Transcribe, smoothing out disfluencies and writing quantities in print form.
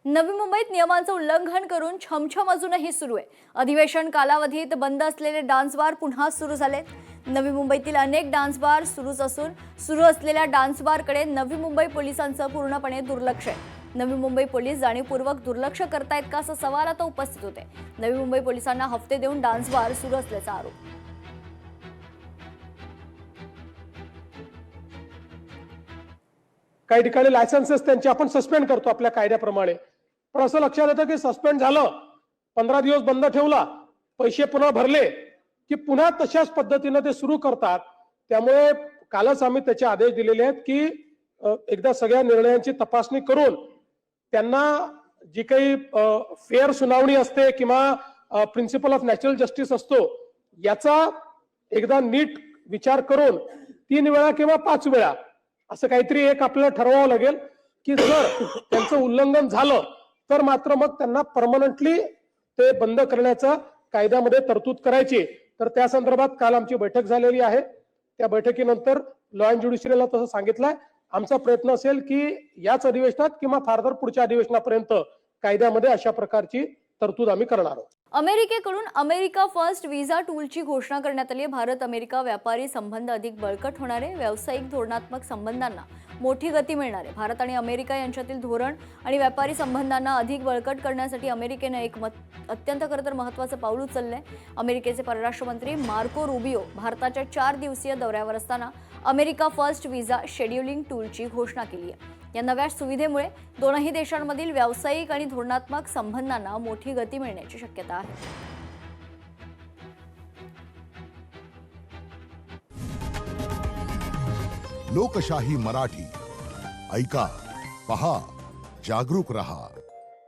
नवी मुंबईत नियमांचं उल्लंघन करून छमछम अजूनही सुरू आहे। अधिवेशन कालावधीत बंद असलेले डान्स बार पुन्हा सुरू झालेत। नवी मुंबईतील अनेक डान्स बार सुरूच असून सुरू असलेल्या डान्स बारकडे नवी मुंबई पोलिसांचं पूर्णपणे दुर्लक्ष आहे। नवी मुंबई पोलीस जाणीवपूर्वक दुर्लक्ष करतायत का असा सवाल आता उपस्थित होते। नवी मुंबई पोलिसांना हफ्ते देऊन डान्स बार सुरू असल्याचा आरोप। काही ठिकाणी लायसन्सेस त्यांचे आपण सस्पेंड करतो आपल्या कायद्याप्रमाणे, पण असं लक्षात येतं की सस्पेंड झालं, 15 दिवस बंद ठेवला, पैसे पुन्हा भरले की पुन्हा तशाच पद्धतीने ते सुरू करतात। त्यामुळे कालच आम्ही त्याचे आदेश दिलेले आहेत की एकदा सगळ्या निर्णयांची तपासणी करून त्यांना जी काही फेअर सुनावणी असते किंवा प्रिन्सिपल ऑफ नॅचरल जस्टिस असतो याचा एकदा नीट विचार करून 3 वेळा किंवा 5 वेळा असं काहीतरी एक आपल्याला ठरवावं लागेल की जर त्यांचं उल्लंघन झालं तर मात्र मग त्यांना परमनंटली ते बंद करण्याचा कायद्यामध्ये तरतूद करायची। तर त्या संदर्भात काल आमची बैठक झालेली आहे। त्या बैठकीनंतर लॉ अँड ज्युडिशरीला तसं सांगितलंय। आमचा प्रयत्न असेल की याच अधिवेशनात किंवा फारदर पुढच्या अधिवेशनापर्यंत कायद्यामध्ये अशा प्रकारची तरतूद आम्ही करणार आहोत। अमेरिकेकडून अमेरिका फर्स्ट व्हिसा टूलची घोषणा करण्यात आली। भारत अमेरिका व्यापारी संबंध अधिक बळकट होणारे, व्यावसायिक धोरणात्मक संबंधांना मोठी गती मिळणार आहे। भारत आणि अमेरिका यांच्यातील धोरण आणि व्यापारी संबंधांना अधिक बळकट करण्यासाठी अमेरिकेने एक अत्यंत खरंतर महत्त्वाचं पाऊल उचललंय। अमेरिकेचे परराष्ट्र मंत्री मार्को रुबियो भारताच्या 4 दिवसीय दौऱ्यावर असताना अमेरिका फर्स्ट व्हिसा शेड्यूलिंग टूलची घोषणा केली आहे। या नव्या सुविधेमुळे दोनही देशांमधील व्यावसायिक आणि धोरणात्मक संबंधांना मोठी गती मिळण्याची शक्यता आहे। लोकशाही मराठी ऐका, पहा, जागरूक रहा।